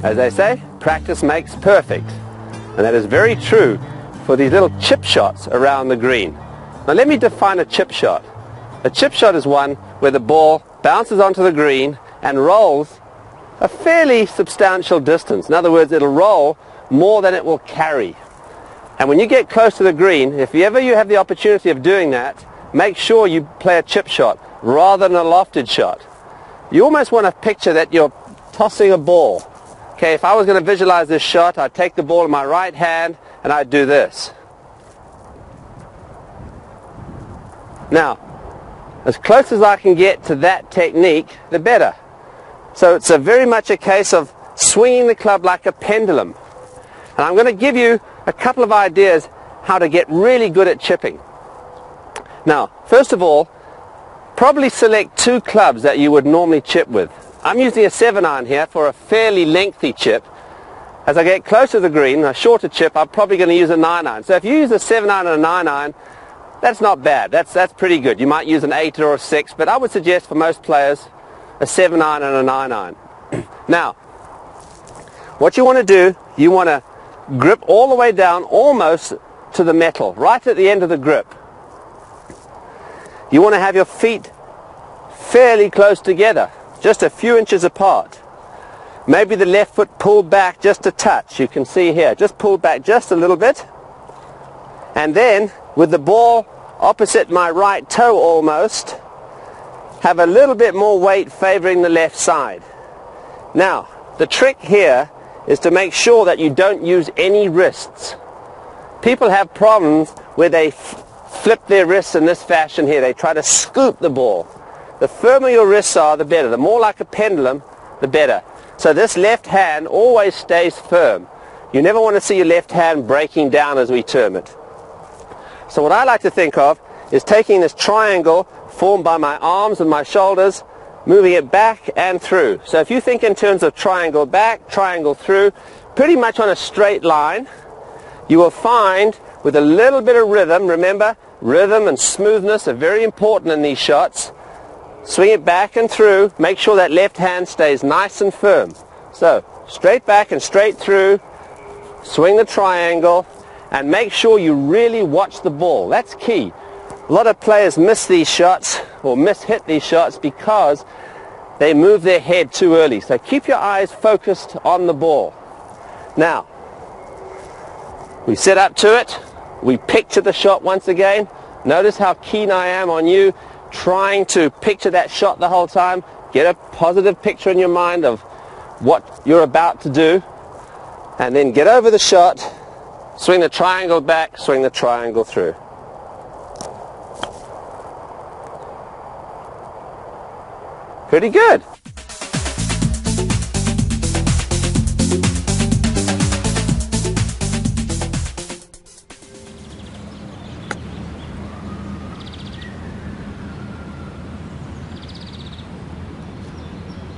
As they say, practice makes perfect. And that is very true for these little chip shots around the green. Now let me define a chip shot. A chip shot is one where the ball bounces onto the green and rolls a fairly substantial distance. In other words, it'll roll more than it will carry. And when you get close to the green, if ever you have the opportunity of doing that, make sure you play a chip shot rather than a lofted shot. You almost want to picture that you're tossing a ball. Okay, if I was going to visualize this shot, I'd take the ball in my right hand and I'd do this. Now, as close as I can get to that technique, the better. So it's very much a case of swinging the club like a pendulum. And I'm going to give you a couple of ideas how to get really good at chipping. Now, first of all, probably select two clubs that you would normally chip with. I'm using a 7-iron here for a fairly lengthy chip. As I get closer to the green, a shorter chip, I'm probably going to use a 9-iron. So if you use a 7-iron and a 9-iron, that's not bad. That's pretty good. You might use an 8 or a 6, but I would suggest for most players a 7-iron and a 9-iron. Now, what you want to do, you want to grip all the way down almost to the metal, right at the end of the grip. You want to have your feet fairly close together, just a few inches apart. Maybe the left foot pulled back just a touch. You can see here, just pulled back just a little bit. And then, with the ball opposite my right toe almost, have a little bit more weight favoring the left side. Now, the trick here is to make sure that you don't use any wrists. People have problems where they flip their wrists in this fashion here. They try to scoop the ball. The firmer your wrists are, the better. The more like a pendulum, the better. So this left hand always stays firm. You never want to see your left hand breaking down, as we term it. So what I like to think of is taking this triangle formed by my arms and my shoulders, moving it back and through. So if you think in terms of triangle back, triangle through, pretty much on a straight line, you will find with a little bit of rhythm, remember, rhythm and smoothness are very important in these shots. Swing it back and through, make sure that left hand stays nice and firm. So, straight back and straight through, swing the triangle, and make sure you really watch the ball. That's key. A lot of players miss these shots, or miss-hit these shots, because they move their head too early. So keep your eyes focused on the ball. Now, we set up to it. We picture the shot once again. Notice how keen I am on you trying to picture that shot the whole time. Get a positive picture in your mind of what you're about to do. And then get over the shot. Swing the triangle back, swing the triangle through. Pretty good.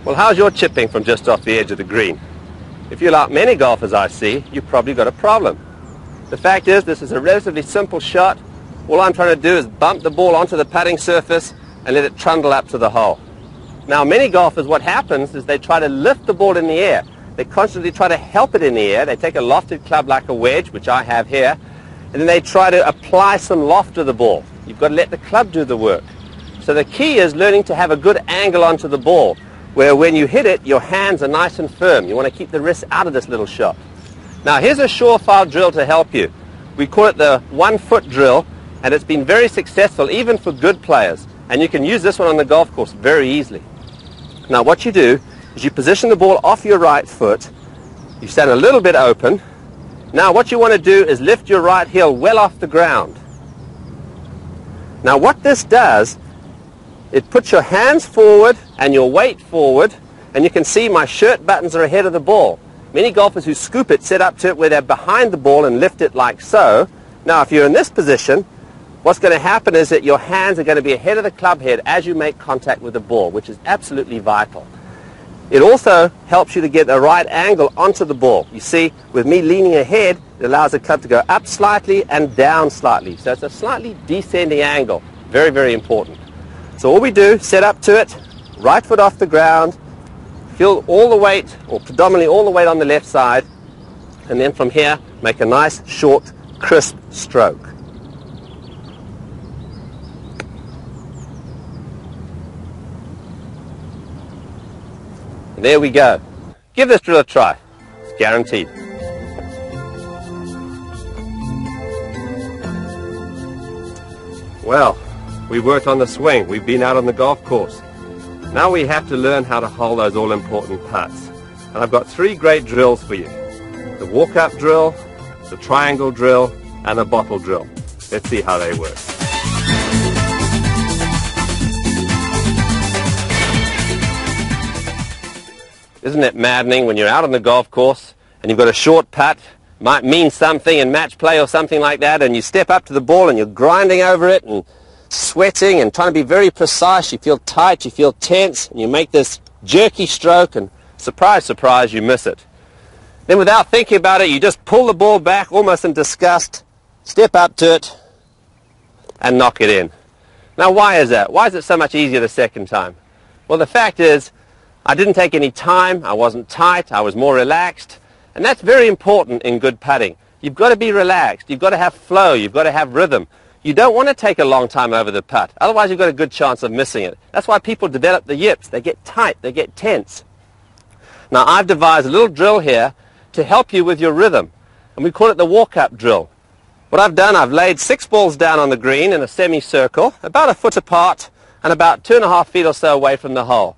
Well, how's your chipping from just off the edge of the green? If you're like many golfers I see, you've probably got a problem. The fact is, this is a relatively simple shot. All I'm trying to do is bump the ball onto the putting surface and let it trundle up to the hole. Now, many golfers, what happens is they try to lift the ball in the air. They constantly try to help it in the air. They take a lofted club like a wedge, which I have here, and then they try to apply some loft to the ball. You've got to let the club do the work. So the key is learning to have a good angle onto the ball, where when you hit it, your hands are nice and firm. You want to keep the wrists out of this little shot. Now, here's a surefire drill to help you. We call it the 1-foot drill, and it's been very successful even for good players. And you can use this one on the golf course very easily. Now, what you do is you position the ball off your right foot. You stand a little bit open. Now, what you want to do is lift your right heel well off the ground. Now, what this does, it puts your hands forward and your weight forward, and you can see my shirt buttons are ahead of the ball. Many golfers who scoop it set up to it where they're behind the ball and lift it like so. Now, if you're in this position, what's going to happen is that your hands are going to be ahead of the club head as you make contact with the ball, which is absolutely vital. It also helps you to get the right angle onto the ball. You see, with me leaning ahead, it allows the club to go up slightly and down slightly. So it's a slightly descending angle. Very, very important. So all we do, set up to it, right foot off the ground, Feel all the weight, or predominantly all the weight on the left side, and then from here, make a nice, short, crisp stroke. And there we go. Give this drill a try. It's guaranteed. Well, we worked on the swing. We've been out on the golf course. Now we have to learn how to hold those all-important putts. And I've got 3 great drills for you. The walk-up drill, the triangle drill, and the bottle drill. Let's see how they work. Isn't it maddening when you're out on the golf course and you've got a short putt, might mean something in match play or something like that, and you step up to the ball and you're grinding over it and sweating and trying to be very precise. You feel tight, you feel tense, and you make this jerky stroke, and surprise, surprise, you miss it. Then without thinking about it, you just pull the ball back almost in disgust, step up to it, and knock it in. Now why is that? Why is it so much easier the second time? Well, the fact is, I didn't take any time, I wasn't tight, I was more relaxed, and that's very important in good putting. You've got to be relaxed, you've got to have flow, you've got to have rhythm. You don't want to take a long time over the putt, otherwise you've got a good chance of missing it. That's why people develop the yips, they get tight, they get tense. Now I've devised a little drill here to help you with your rhythm, and we call it the walk-up drill. What I've done, I've laid 6 balls down on the green in a semicircle, about a foot apart, and about 2.5 feet or so away from the hole.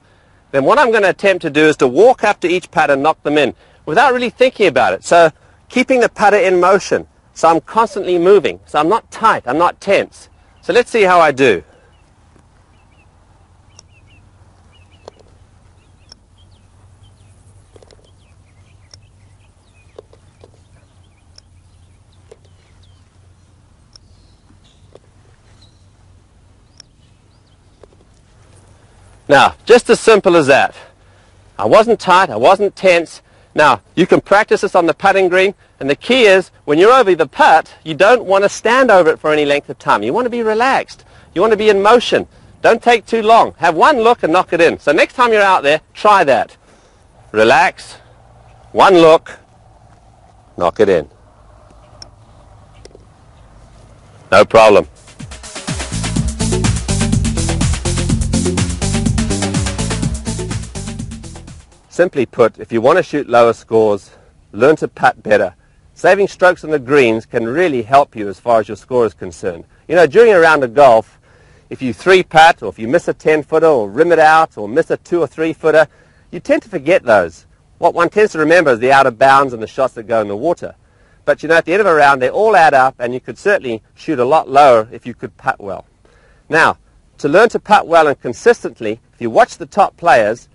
Then what I'm going to attempt to do is to walk up to each putt and knock them in without really thinking about it. So keeping the putter in motion. So I'm constantly moving. So I'm not tight, I'm not tense. So let's see how I do. Now, just as simple as that. I wasn't tight, I wasn't tense. Now, you can practice this on the putting green, and the key is, when you're over the putt, you don't want to stand over it for any length of time. You want to be relaxed. You want to be in motion. Don't take too long. Have one look and knock it in. So next time you're out there, try that. Relax, one look, knock it in. No problem. Simply put, if you want to shoot lower scores, learn to putt better. Saving strokes on the greens can really help you as far as your score is concerned. You know, during a round of golf, if you 3-putt, or if you miss a 10-footer, or rim it out, or miss a 2 or 3-footer, you tend to forget those. What one tends to remember is the out of bounds and the shots that go in the water. But you know, at the end of a round, they all add up, and you could certainly shoot a lot lower if you could putt well. Now, to learn to putt well and consistently, if you watch the top players,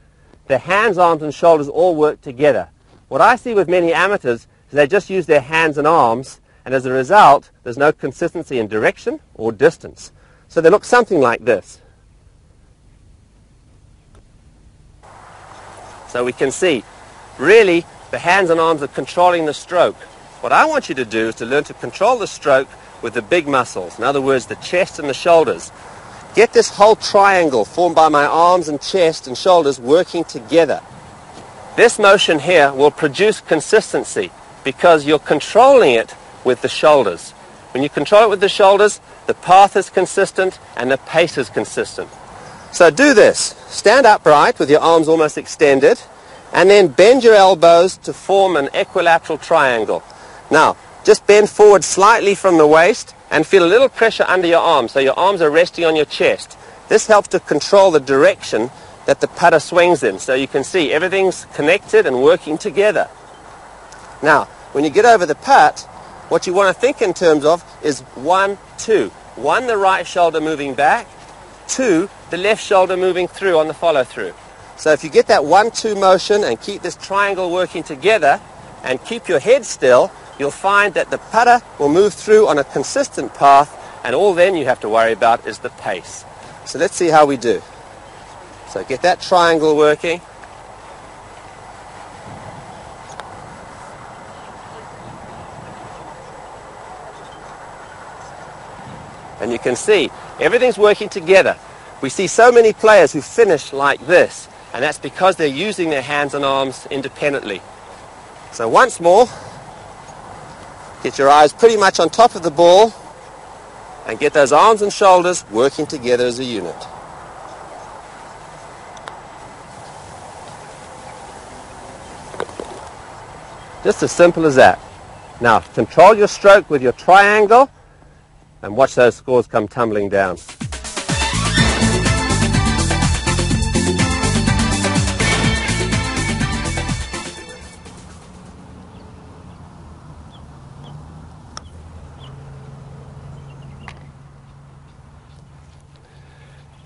their hands, arms, and shoulders all work together. What I see with many amateurs is they just use their hands and arms, and as a result, there's no consistency in direction or distance. So they look something like this. So we can see, really, the hands and arms are controlling the stroke. What I want you to do is to learn to control the stroke with the big muscles. In other words, the chest and the shoulders. Get this whole triangle formed by my arms and chest and shoulders working together. This motion here will produce consistency because you're controlling it with the shoulders. When you control it with the shoulders, the path is consistent and the pace is consistent. So do this. Stand upright with your arms almost extended, and then bend your elbows to form an equilateral triangle. Now, just bend forward slightly from the waist and feel a little pressure under your arms, so your arms are resting on your chest. This helps to control the direction that the putter swings in. So you can see everything's connected and working together. Now, when you get over the putt, what you want to think in terms of is 1, 2. 1, the right shoulder moving back. 2, the left shoulder moving through on the follow-through. So if you get that 1, 2 motion and keep this triangle working together and keep your head still, you'll find that the putter will move through on a consistent path, and all then you have to worry about is the pace. So let's see how we do. So get that triangle working. And you can see everything's working together. We see so many players who finish like this. And that's because they're using their hands and arms independently. So once more, get your eyes pretty much on top of the ball and get those arms and shoulders working together as a unit. Just as simple as that. Now, control your stroke with your triangle and watch those scores come tumbling down.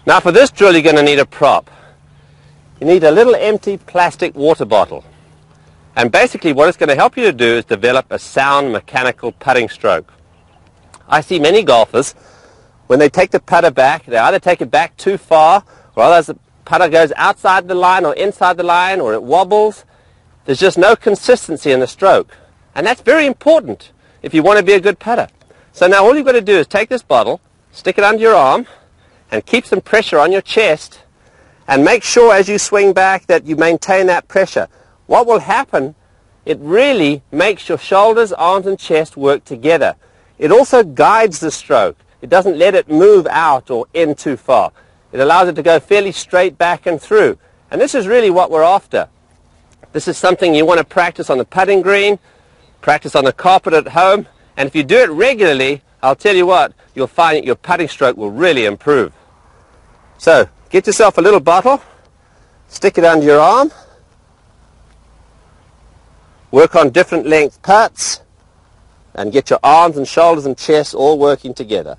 Now for this drill, you're going to need a prop. You need a little empty plastic water bottle. And basically what it's going to help you to do is develop a sound mechanical putting stroke. I see many golfers, when they take the putter back, they either take it back too far, or otherwise the putter goes outside the line or inside the line, or it wobbles. There's just no consistency in the stroke. And that's very important if you want to be a good putter. So now all you've got to do is take this bottle, stick it under your arm, and keep some pressure on your chest, and make sure as you swing back that you maintain that pressure. What will happen, it really makes your shoulders, arms and chest work together. It also guides the stroke. It doesn't let it move out or in too far. It allows it to go fairly straight back and through. And this is really what we're after. This is something you want to practice on the putting green, practice on the carpet at home, and if you do it regularly, I'll tell you what, you'll find that your putting stroke will really improve. So, get yourself a little bottle, stick it under your arm, work on different length putts, and get your arms and shoulders and chest all working together.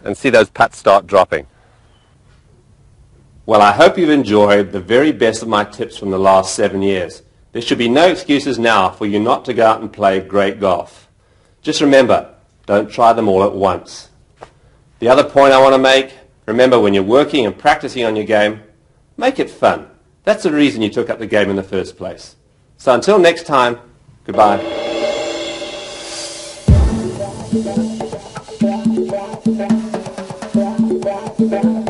And see those putts start dropping. Well, I hope you've enjoyed the very best of my tips from the last 7 years. There should be no excuses now for you not to go out and play great golf. Just remember, don't try them all at once. The other point I want to make, remember when you're working and practicing on your game, make it fun. That's the reason you took up the game in the first place. So until next time, goodbye. Thank you.